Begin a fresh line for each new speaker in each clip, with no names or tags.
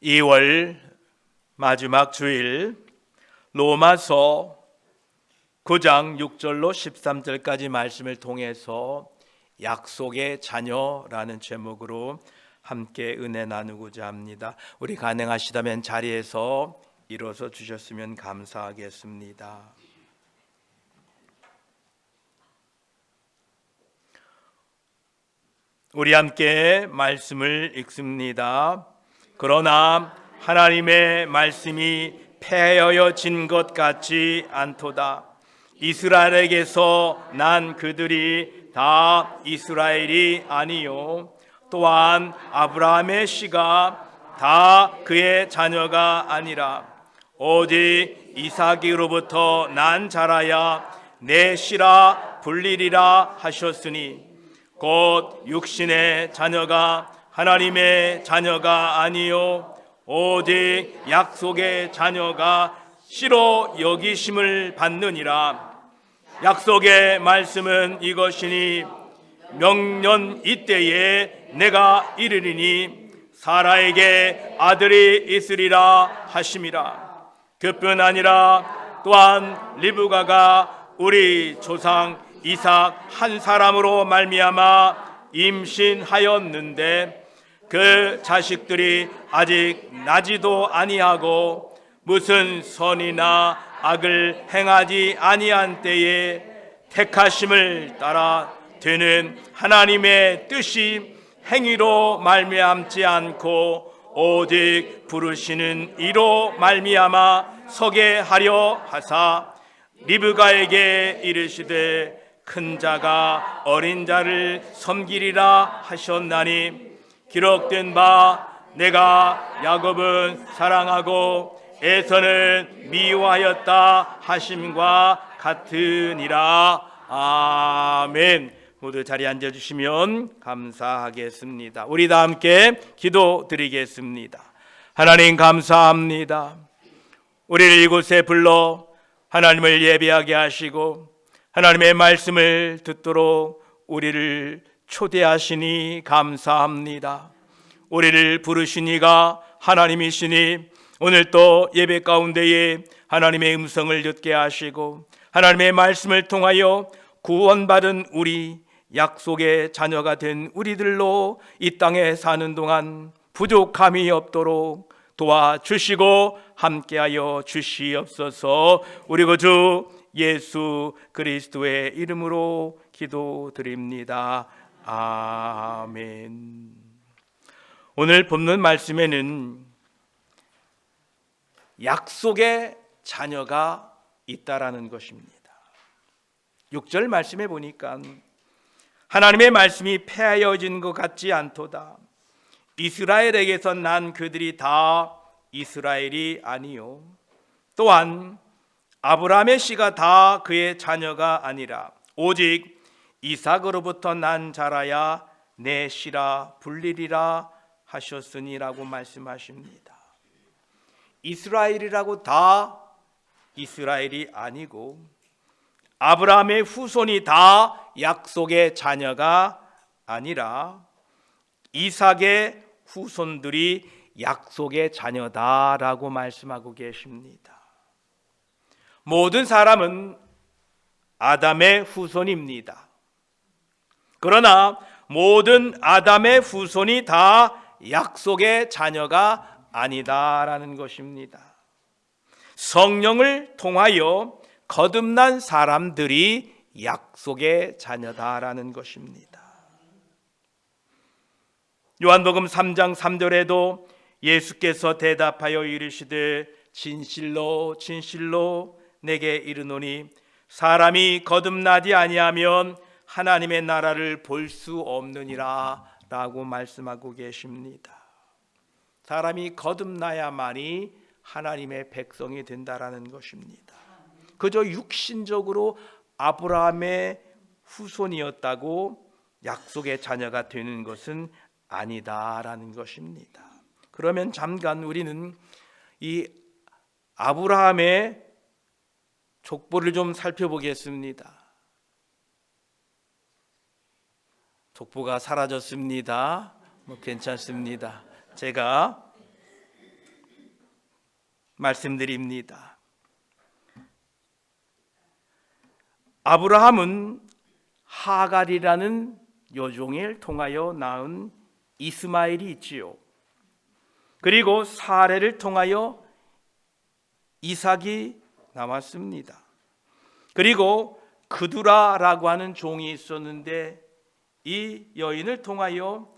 2월 마지막 주일 로마서 9장 6절로 13절까지 말씀을 통해서 약속의 자녀라는 제목으로 함께 은혜 나누고자 합니다. 우리 가능하시다면 자리에서 일어서 주셨으면 감사하겠습니다. 우리 함께 말씀을 읽습니다. 그러나 하나님의 말씀이 폐하여진 것 같지 않도다. 이스라엘에게서 난 그들이 다 이스라엘이 아니요 또한 아브라함의 씨가 다 그의 자녀가 아니라 오직 이삭으로부터 난 자라야 내 씨라 불리리라 하셨으니 곧 육신의 자녀가 하나님의 자녀가 아니요 오직 약속의 자녀가 씨로 여기심을 받느니라. 약속의 말씀은 이것이니 명년 이때에 내가 이르리니 사라에게 아들이 있으리라 하심이라. 그뿐 아니라 또한 리브가가 우리 조상 이삭 한 사람으로 말미암아 임신하였는데 그 자식들이 아직 나지도 아니하고 무슨 선이나 악을 행하지 아니한 때에 택하심을 따라 되는 하나님의 뜻이 행위로 말미암지 않고 오직 부르시는 이로 말미암아 서게 하려 하사 리브가에게 이르시되 큰 자가 어린 자를 섬기리라 하셨나니 기록된 바 내가 야곱은 사랑하고 에서는 미워하였다 하심과 같으니라. 아멘. 모두 자리에 앉아주시면 감사하겠습니다. 우리 다 함께 기도드리겠습니다. 하나님 감사합니다. 우리를 이곳에 불러 하나님을 예배하게 하시고 하나님의 말씀을 듣도록 우리를 초대하시니 감사합니다. 우리를 부르시니가 하나님이시니 오늘 또 예배 가운데에 하나님의 음성을 듣게 하시고 하나님의 말씀을 통하여 구원받은 우리 약속의 자녀가 된 우리들로 이 땅에 사는 동안 부족함이 없도록 도와주시고 함께하여 주시옵소서. 우리 구주 예수 그리스도의 이름으로 기도드립니다. 아멘. 오늘 본문 말씀에는 약속의 자녀가 있다라는 것입니다. 6절 말씀에 보니까 하나님의 말씀이 폐하여진 것 같지 않도다. 이스라엘에게서 난 그들이 다 이스라엘이 아니요 또한 아브라함의 씨가 다 그의 자녀가 아니라 오직 이삭으로부터 난 자라야 내 씨라 불리리라 하셨으니라고 말씀하십니다. 이스라엘이라고 다 이스라엘이 아니고 아브라함의 후손이 다 약속의 자녀가 아니라 이삭의 후손들이 약속의 자녀다라고 말씀하고 계십니다. 모든 사람은 아담의 후손입니다. 그러나 모든 아담의 후손이 다 약속의 자녀가 아니다라는 것입니다. 성령을 통하여 거듭난 사람들이 약속의 자녀다라는 것입니다. 요한복음 3장 3절에도 예수께서 대답하여 이르시되 진실로 진실로 내게 이르노니 사람이 거듭나지 아니하면 하나님의 나라를 볼 수 없느니라 라고 말씀하고 계십니다. 사람이 거듭나야만이 하나님의 백성이 된다라는 것입니다. 그저 육신적으로 아브라함의 후손이었다고 약속의 자녀가 되는 것은 아니다라는 것입니다. 그러면 잠깐 우리는 이 아브라함의 족보를 좀 살펴보겠습니다. 족보가 사라졌습니다. 괜찮습니다. 제가 말씀드립니다. 아브라함은 하갈이라는 여종을 통하여 낳은 이스마엘이 있지요. 그리고 사레를 통하여 이삭이 나왔습니다. 그리고 그두라라고 하는 종이 있었는데 이 여인을 통하여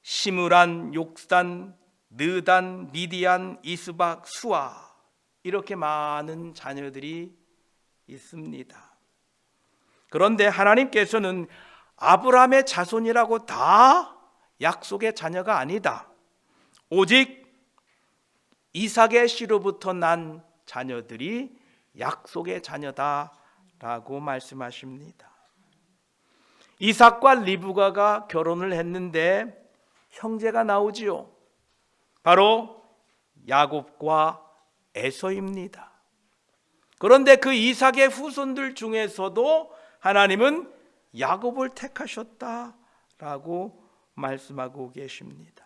시므란, 욕단, 느단, 미디안, 이스박, 수아 이렇게 많은 자녀들이 있습니다. 그런데 하나님께서는 아브라함의 자손이라고 다 약속의 자녀가 아니다. 오직 이삭의 씨로부터 난 자녀들이 약속의 자녀다라고 말씀하십니다. 이삭과 리브가가 결혼을 했는데 형제가 나오지요. 바로 야곱과 에서입니다. 그런데 그 이삭의 후손들 중에서도 하나님은 야곱을 택하셨다라고 말씀하고 계십니다.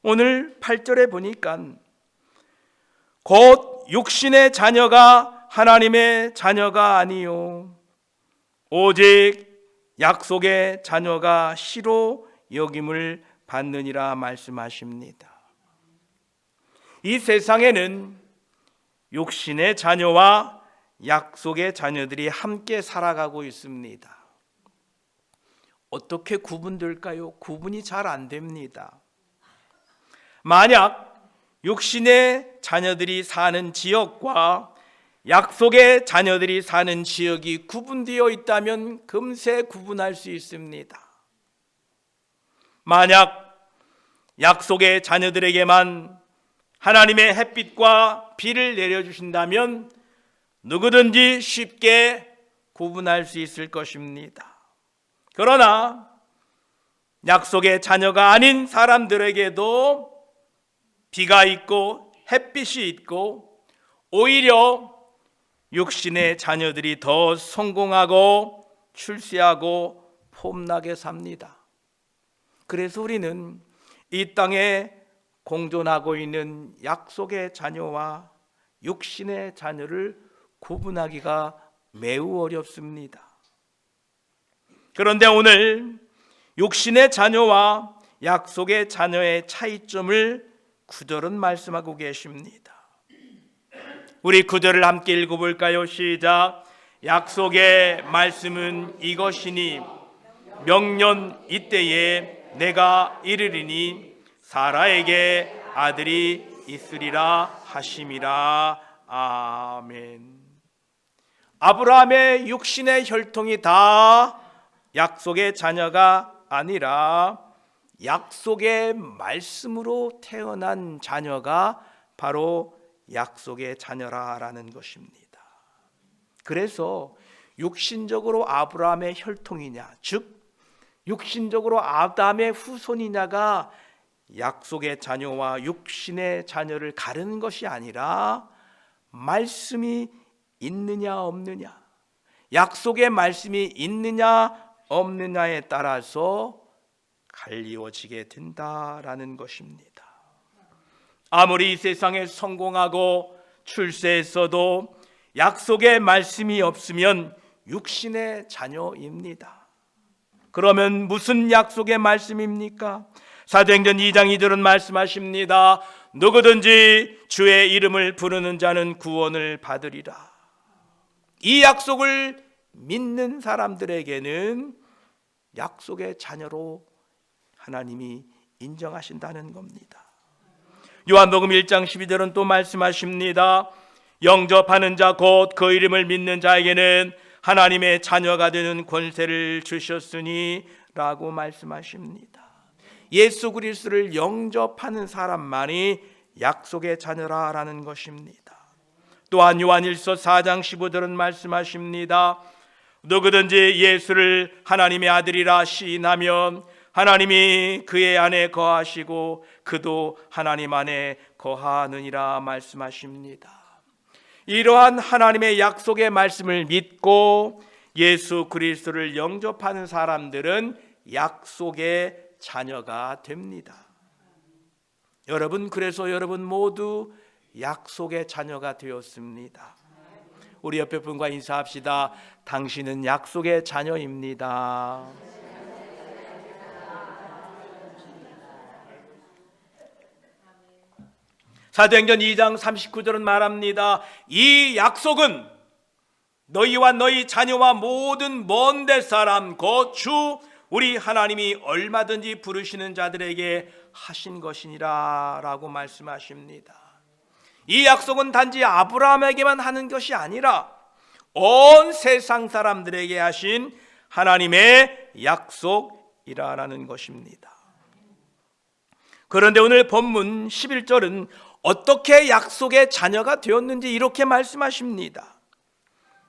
오늘 8절에 보니까 곧 육신의 자녀가 하나님의 자녀가 아니요 오직 약속의 자녀가 씨로 여김을 받느니라 말씀하십니다. 이 세상에는 육신의 자녀와 약속의 자녀들이 함께 살아가고 있습니다. 어떻게 구분될까요? 구분이 잘 안 됩니다. 만약 육신의 자녀들이 사는 지역과 약속의 자녀들이 사는 지역이 구분되어 있다면 금세 구분할 수 있습니다. 만약 약속의 자녀들에게만 하나님의 햇빛과 비를 내려주신다면 누구든지 쉽게 구분할 수 있을 것입니다. 그러나 약속의 자녀가 아닌 사람들에게도 비가 있고 햇빛이 있고 오히려 육신의 자녀들이 더 성공하고 출세하고 폼나게 삽니다. 그래서 우리는 이 땅에 공존하고 있는 약속의 자녀와 육신의 자녀를 구분하기가 매우 어렵습니다. 그런데 오늘 육신의 자녀와 약속의 자녀의 차이점을 구절은 말씀하고 계십니다. 우리 구절을 함께 읽어볼까요? 시작. 약속의 말씀은 이것이니 명년 이때에 내가 이르리니 사라에게 아들이 있으리라 하심이라. 아멘. 아브라함의 육신의 혈통이 다 약속의 자녀가 아니라 약속의 말씀으로 태어난 자녀가 바로 약속의 자녀라는 것입니다. 그래서 육신적으로 아브라함의 혈통이냐, 즉 육신적으로 아담의 후손이냐가 약속의 자녀와 육신의 자녀를 가르는 것이 아니라 말씀이 있느냐 없느냐, 약속의 말씀이 있느냐 없느냐에 따라서 갈리워지게 된다라는 것입니다. 아무리 이 세상에 성공하고 출세했어도 약속의 말씀이 없으면 육신의 자녀입니다. 그러면 무슨 약속의 말씀입니까? 사도행전 2장 2절은 말씀하십니다. 누구든지 주의 이름을 부르는 자는 구원을 받으리라. 이 약속을 믿는 사람들에게는 약속의 자녀로 하나님이 인정하신다는 겁니다. 요한복음 1장 12절은 또 말씀하십니다. 영접하는 자 곧 그 이름을 믿는 자에게는 하나님의 자녀가 되는 권세를 주셨으니 라고 말씀하십니다. 예수 그리스도를 영접하는 사람만이 약속의 자녀라는 것입니다. 또한 요한일서 4장 15절은 말씀하십니다. 누구든지 예수를 하나님의 아들이라 시인하면 하나님이 그의 안에 거하시고 그도 하나님 안에 거하느니라 말씀하십니다. 이러한 하나님의 약속의 말씀을 믿고 예수 그리스도를 영접하는 사람들은 약속의 자녀가 됩니다. 여러분, 그래서 여러분 모두 약속의 자녀가 되었습니다. 우리 옆에 분과 인사합시다. 당신은 약속의 자녀입니다. 사도행전 2장 39절은 말합니다. 이 약속은 너희와 너희 자녀와 모든 먼데 사람 곧 주 우리 하나님이 얼마든지 부르시는 자들에게 하신 것이니라 라고 말씀하십니다. 이 약속은 단지 아브라함에게만 하는 것이 아니라 온 세상 사람들에게 하신 하나님의 약속이라는 것입니다. 그런데 오늘 본문 11절은 어떻게 약속의 자녀가 되었는지 이렇게 말씀하십니다.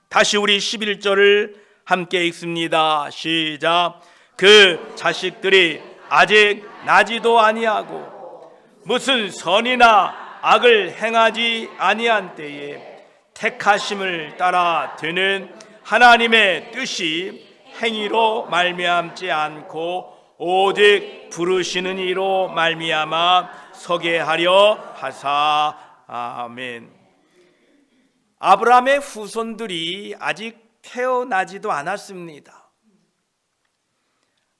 다시 우리 11절을 함께 읽습니다. 시작. 그 자식들이 아직 나지도 아니하고 무슨 선이나 악을 행하지 아니한 때에 택하심을 따라 되는 하나님의 뜻이 행위로 말미암지 않고 오직 부르시는 이로 말미암아 서게 하려 하사. 아멘. 아브라함의 후손들이 아직 태어나지도 않았습니다.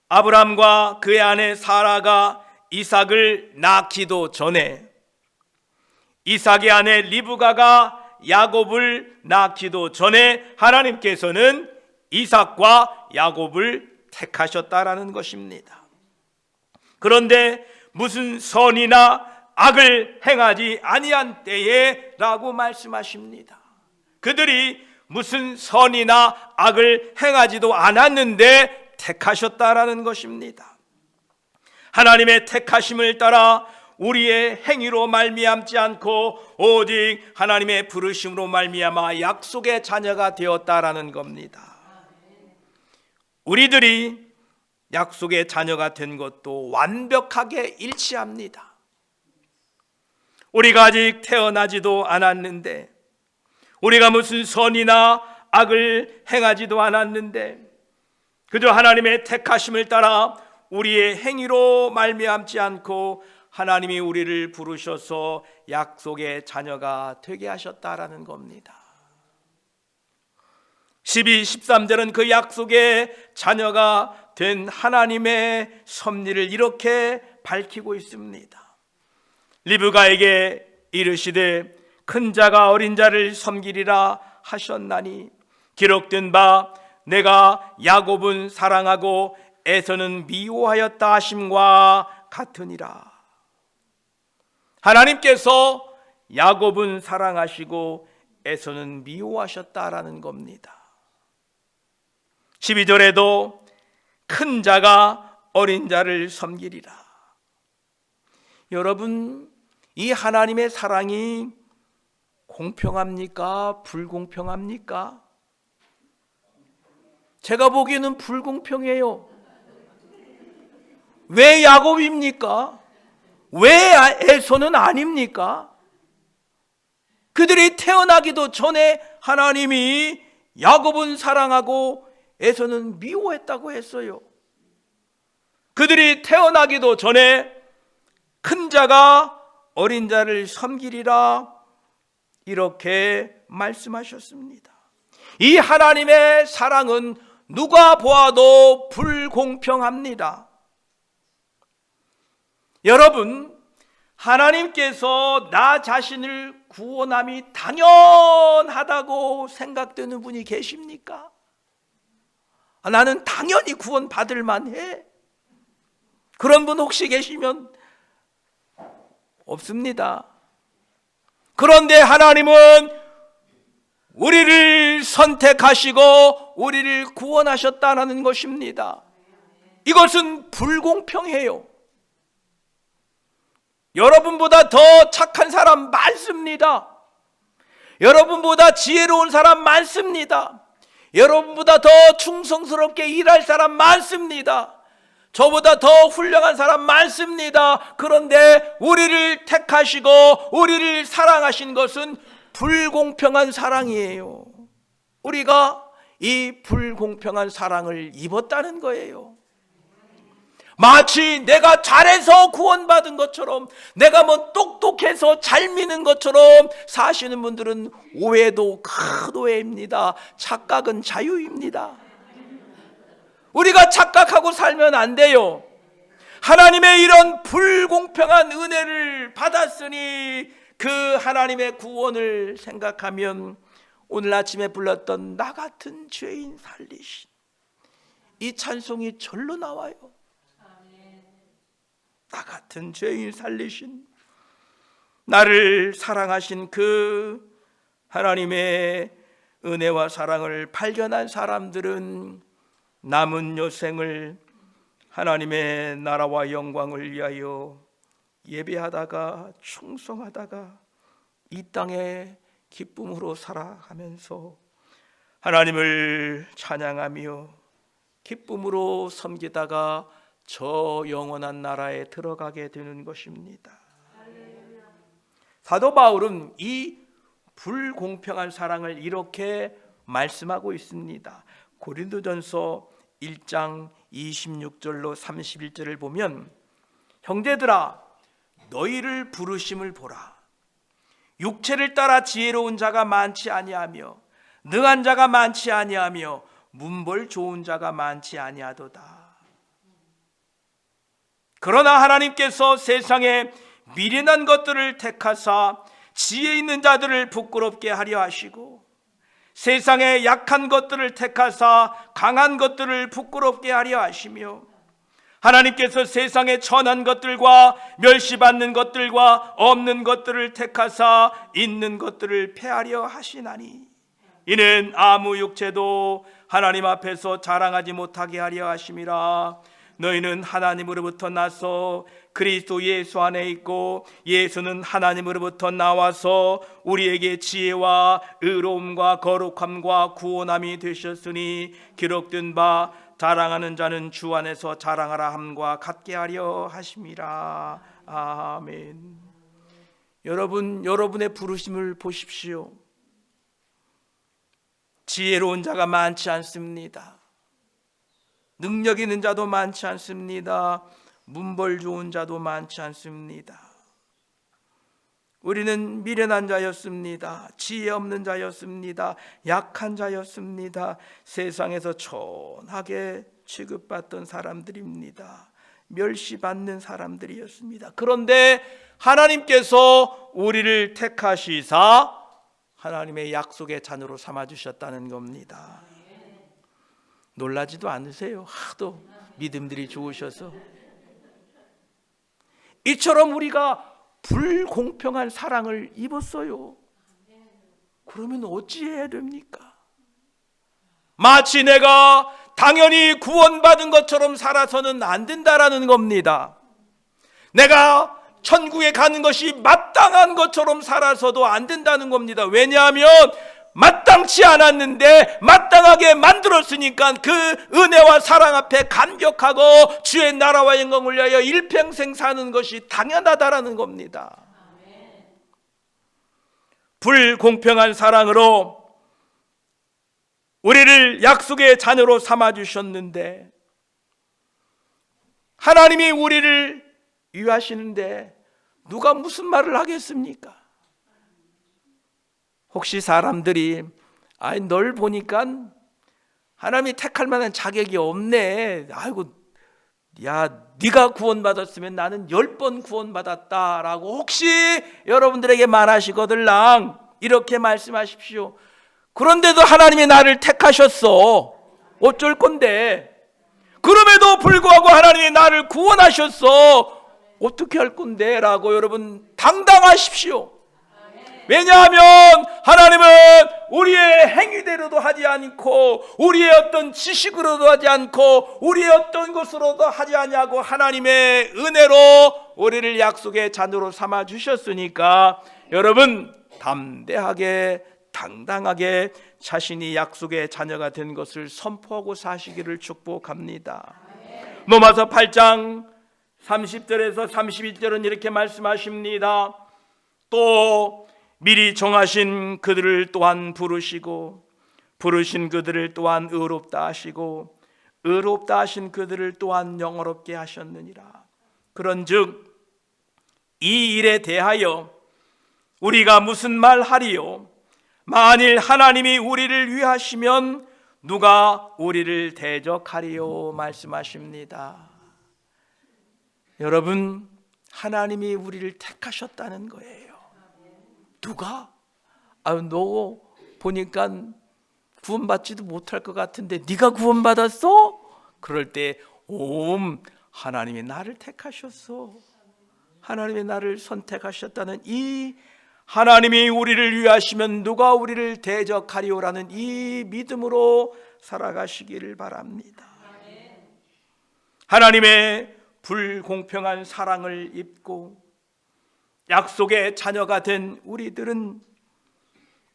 아브라함과 그의 아내 사라가 이삭을 낳기도 전에 이삭의 아내 리브가가 야곱을 낳기도 전에 하나님께서는 이삭과 야곱을 택하셨다라는 것입니다. 그런데 무슨 선이나 악을 행하지 아니한 때에 라고 말씀하십니다. 그들이 무슨 선이나 악을 행하지도 않았는데 택하셨다라는 것입니다. 하나님의 택하심을 따라 우리의 행위로 말미암지 않고 오직 하나님의 부르심으로 말미암아 약속의 자녀가 되었다라는 겁니다. 우리들이 약속의 자녀가 된 것도 완벽하게 일치합니다. 우리가 아직 태어나지도 않았는데, 우리가 무슨 선이나 악을 행하지도 않았는데 그저 하나님의 택하심을 따라 우리의 행위로 말미암지 않고 하나님이 우리를 부르셔서 약속의 자녀가 되게 하셨다라는 겁니다. 12, 13절은 그 약속의 자녀가 된 하나님의 섭리를 이렇게 밝히고 있습니다. 리브가에게 이르시되 큰 자가 어린 자를 섬기리라 하셨나니 기록된 바 내가 야곱은 사랑하고 에서는 미워하였다 하심과 같으니라. 하나님께서 야곱은 사랑하시고 에서는 미워하셨다라는 겁니다. 12절에도 큰 자가 어린 자를 섬기리라. 여러분, 이 하나님의 사랑이 공평합니까? 불공평합니까? 제가 보기에는 불공평해요. 왜 야곱입니까? 왜 에서는 아닙니까? 그들이 태어나기도 전에 하나님이 야곱은 사랑하고 에서는 미워했다고 했어요. 그들이 태어나기도 전에 큰 자가 어린 자를 섬기리라 이렇게 말씀하셨습니다. 이 하나님의 사랑은 누가 보아도 불공평합니다. 여러분, 하나님께서 나 자신을 구원함이 당연하다고 생각되는 분이 계십니까? 나는 당연히 구원받을 만해. 그런 분 혹시 계시면 없습니다. 그런데 하나님은 우리를 선택하시고 우리를 구원하셨다는 것입니다. 이것은 불공평해요. 여러분보다 더 착한 사람 많습니다. 여러분보다 지혜로운 사람 많습니다. 여러분보다 더 충성스럽게 일할 사람 많습니다. 저보다 더 훌륭한 사람 많습니다. 그런데 우리를 택하시고 우리를 사랑하신 것은 불공평한 사랑이에요. 우리가 이 불공평한 사랑을 입었다는 거예요. 마치 내가 잘해서 구원받은 것처럼, 내가 뭐 똑똑해서 잘 믿는 것처럼 사시는 분들은 오해도 큰 오해입니다. 착각은 자유입니다. 우리가 착각하고 살면 안 돼요. 하나님의 이런 불공평한 은혜를 받았으니 그 하나님의 구원을 생각하면 오늘 아침에 불렀던 나 같은 죄인 살리신 이 찬송이 절로 나와요. 나 같은 죄인 살리신, 나를 사랑하신 그 하나님의 은혜와 사랑을 발견한 사람들은 남은 여생을 하나님의 나라와 영광을 위하여 예배하다가 충성하다가 이 땅에 기쁨으로 살아가면서 하나님을 찬양하며 기쁨으로 섬기다가 저 영원한 나라에 들어가게 되는 것입니다. 사도 바울은 이 불공평한 사랑을 이렇게 말씀하고 있습니다. 고린도전서 1장 26절로 31절을 보면, 형제들아 너희를 부르심을 보라. 육체를 따라 지혜로운 자가 많지 아니하며 능한 자가 많지 아니하며 문벌 좋은 자가 많지 아니하도다. 그러나 하나님께서 세상에 미련한 것들을 택하사 지혜 있는 자들을 부끄럽게 하려 하시고, 세상에 약한 것들을 택하사 강한 것들을 부끄럽게 하려 하시며, 하나님께서 세상에 천한 것들과 멸시받는 것들과 없는 것들을 택하사 있는 것들을 폐하려 하시나니, 이는 아무 육체도 하나님 앞에서 자랑하지 못하게 하려 하심이라. 너희는 하나님으로부터 나서 그리스도 예수 안에 있고, 예수는 하나님으로부터 나와서 우리에게 지혜와 의로움과 거룩함과 구원함이 되셨으니, 기록된 바 자랑하는 자는 주 안에서 자랑하라 함과 같게 하려 하심이라. 아멘. 여러분, 여러분의 부르심을 보십시오. 지혜로운 자가 많지 않습니다. 능력 있는 자도 많지 않습니다. 문벌 좋은 자도 많지 않습니다. 우리는 미련한 자였습니다. 지혜 없는 자였습니다. 약한 자였습니다. 세상에서 천하게 취급받던 사람들입니다. 멸시받는 사람들이었습니다. 그런데 하나님께서 우리를 택하시사 하나님의 약속의 자녀로 삼아주셨다는 겁니다. 놀라지도 않으세요? 하도 믿음들이 좋으셔서. 이처럼 우리가 불공평한 사랑을 입었어요. 그러면 어찌해야 됩니까? 마치 내가 당연히 구원받은 것처럼 살아서는 안 된다라는 겁니다. 내가 천국에 가는 것이 마땅한 것처럼 살아서도 안 된다는 겁니다. 왜냐하면 마땅치 않았는데 마땅하게 만들었으니까 그 은혜와 사랑 앞에 감격하고 주의 나라와 영광을 위하여 일평생 사는 것이 당연하다라는 겁니다. 불공평한 사랑으로 우리를 약속의 자녀로 삼아주셨는데, 하나님이 우리를 위하시는데 누가 무슨 말을 하겠습니까? 혹시 사람들이 널 보니까 하나님이 택할 만한 자격이 없네, 아이고 야 네가 구원받았으면 나는 10번 구원받았다라고 혹시 여러분들에게 말하시거들랑 이렇게 말씀하십시오. 그런데도 하나님이 나를 택하셨어. 어쩔 건데. 그럼에도 불구하고 하나님이 나를 구원하셨어. 어떻게 할 건데? 라고 여러분 당당하십시오. 왜냐하면 하나님은 우리의 행위대로도 하지 않고, 우리의 어떤 지식으로도 하지 않고, 우리의 어떤 것으로도 하지 않냐고 하나님의 은혜로 우리를 약속의 자녀로 삼아 주셨으니까 여러분 담대하게 당당하게 자신이 약속의 자녀가 된 것을 선포하고 사시기를 축복합니다. 로마서 8장 30절에서 31절은 이렇게 말씀하십니다. 또 미리 정하신 그들을 또한 부르시고, 부르신 그들을 또한 의롭다 하시고, 의롭다 하신 그들을 또한 영어롭게 하셨느니라. 그런즉 이 일에 대하여 우리가 무슨 말하리요? 만일 하나님이 우리를 위하시면 누가 우리를 대적하리요? 말씀하십니다. 여러분, 하나님이 우리를 택하셨다는 거예요. 누가? 너 보니까 구원받지도 못할 것 같은데 네가 구원받았어? 그럴 때 하나님이 나를 택하셨어. 하나님이 나를 선택하셨다는 이 하나님이 우리를 위하시면 누가 우리를 대적하리오라는 이 믿음으로 살아가시기를 바랍니다. 하나님의 불공평한 사랑을 입고 약속의 자녀가 된 우리들은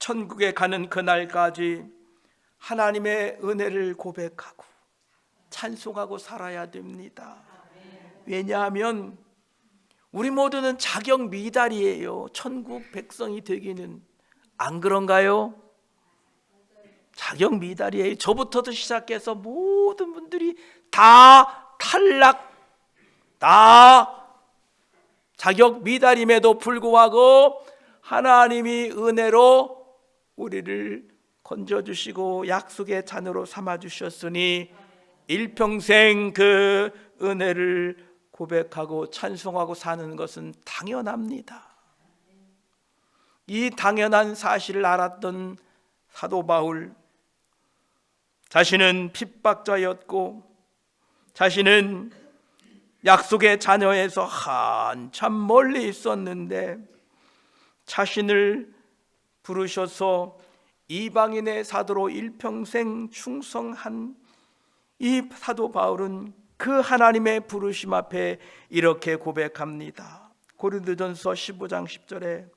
천국에 가는 그날까지 하나님의 은혜를 고백하고 찬송하고 살아야 됩니다. 왜냐하면 우리 모두는 자격 미달이에요. 천국 백성이 되기는. 안 그런가요? 자격 미달이에요. 저부터도 시작해서 모든 분들이 다 탈락, 다 자격 미달임에도 불구하고 하나님이 은혜로 우리를 건져주시고 약속의 자녀로 삼아주셨으니 일평생 그 은혜를 고백하고 찬송하고 사는 것은 당연합니다. 이 당연한 사실을 알았던 사도 바울, 자신은 핍박자였고 자신은 약속의 자녀에서 한참 멀리 있었는데 자신을 부르셔서 이방인의 사도로 일평생 충성한 이 사도 바울은 그 하나님의 부르심 앞에 이렇게 고백합니다. 고린도전서 15장 10절에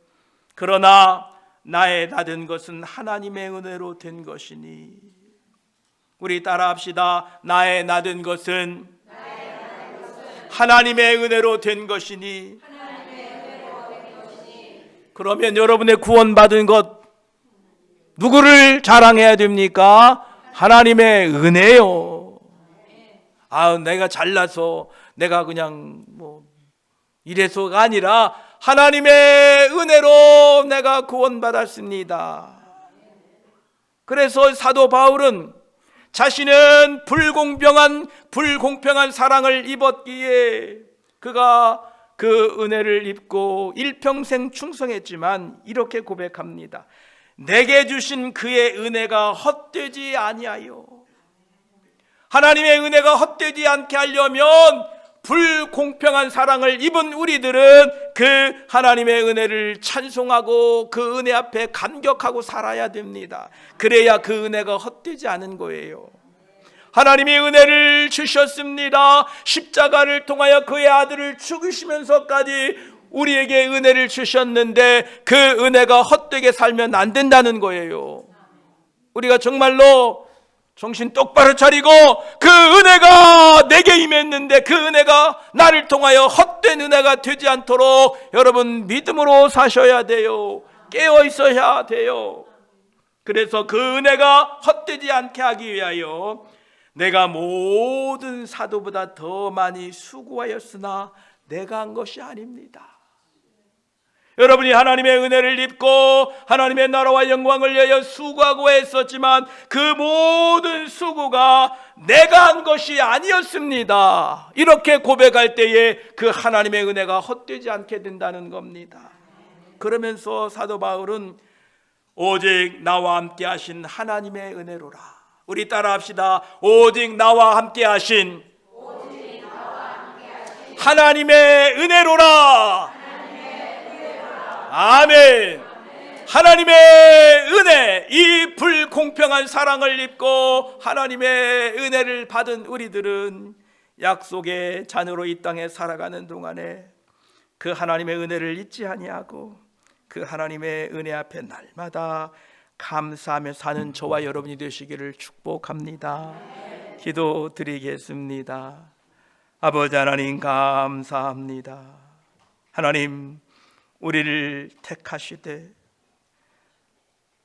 그러나 나의 다 된 것은 하나님의 은혜로 된 것이니. 우리 따라합시다. 나의 나 된 것은 하나님의 은혜로 된 것이니. 그러면 여러분의 구원받은 것 누구를 자랑해야 됩니까? 하나님의 은혜요. 내가 잘나서 내가 그냥 이래서가 아니라 하나님의 은혜로 내가 구원받았습니다. 그래서 사도 바울은 자신은 불공평한 사랑을 입었기에 그가 그 은혜를 입고 일평생 충성했지만 이렇게 고백합니다. 내게 주신 그의 은혜가 헛되지 아니하여. 하나님의 은혜가 헛되지 않게 하려면 불공평한 사랑을 입은 우리들은 그 하나님의 은혜를 찬송하고 그 은혜 앞에 감격하고 살아야 됩니다. 그래야 그 은혜가 헛되지 않은 거예요. 하나님이 은혜를 주셨습니다. 십자가를 통하여 그의 아들을 죽이시면서까지 우리에게 은혜를 주셨는데 그 은혜가 헛되게 살면 안 된다는 거예요. 우리가 정말로 정신 똑바로 차리고 그 은혜가 내게 임했는데 그 은혜가 나를 통하여 헛된 은혜가 되지 않도록 여러분 믿음으로 사셔야 돼요. 깨어 있어야 돼요. 그래서 그 은혜가 헛되지 않게 하기 위하여 내가 모든 사도보다 더 많이 수고하였으나 내가 한 것이 아닙니다. 여러분이 하나님의 은혜를 입고 하나님의 나라와 영광을 위하여 수고하고 했었지만 그 모든 수고가 내가 한 것이 아니었습니다. 이렇게 고백할 때에 그 하나님의 은혜가 헛되지 않게 된다는 겁니다. 그러면서 사도 바울은 오직 나와 함께 하신 하나님의 은혜로라. 우리 따라합시다. 오직 나와 함께 하신 하나님의 은혜로라. 아멘. 하나님의 은혜, 이 불공평한 사랑을 입고 하나님의 은혜를 받은 우리들은 약속의 자녀로 이 땅에 살아가는 동안에 그 하나님의 은혜를 잊지 아니하고 그 하나님의 은혜 앞에 날마다 감사하며 사는 저와 여러분이 되시기를 축복합니다. 기도드리겠습니다. 아버지 하나님 감사합니다. 하나님 우리를 택하시되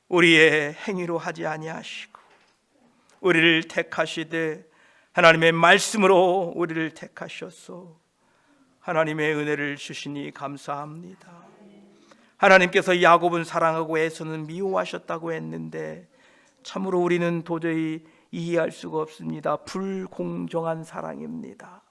우리의 행위로 하지 아니하시고 우리를 택하시되 하나님의 말씀으로 우리를 택하셨소. 하나님의 은혜를 주시니 감사합니다. 하나님께서 야곱은 사랑하고 에서는 미워하셨다고 했는데 참으로 우리는 도저히 이해할 수가 없습니다. 불공정한 사랑입니다.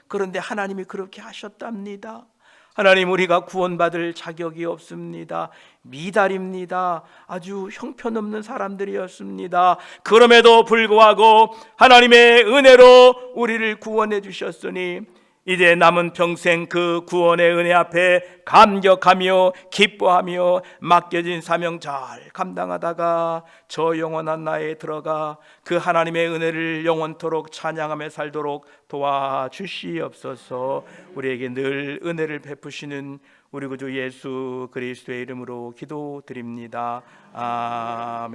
그런데 하나님이 그렇게 하셨답니다. 하나님, 우리가 구원받을 자격이 없습니다. 미달입니다. 아주 형편없는 사람들이었습니다. 그럼에도 불구하고 하나님의 은혜로 우리를 구원해 주셨으니 이제 남은 평생 그 구원의 은혜 앞에 감격하며 기뻐하며 맡겨진 사명 잘 감당하다가 저 영원한 나라에 들어가 그 하나님의 은혜를 영원토록 찬양하며 살도록 도와주시옵소서. 우리에게 늘 은혜를 베푸시는 우리 구주 예수 그리스도의 이름으로 기도드립니다. 아멘.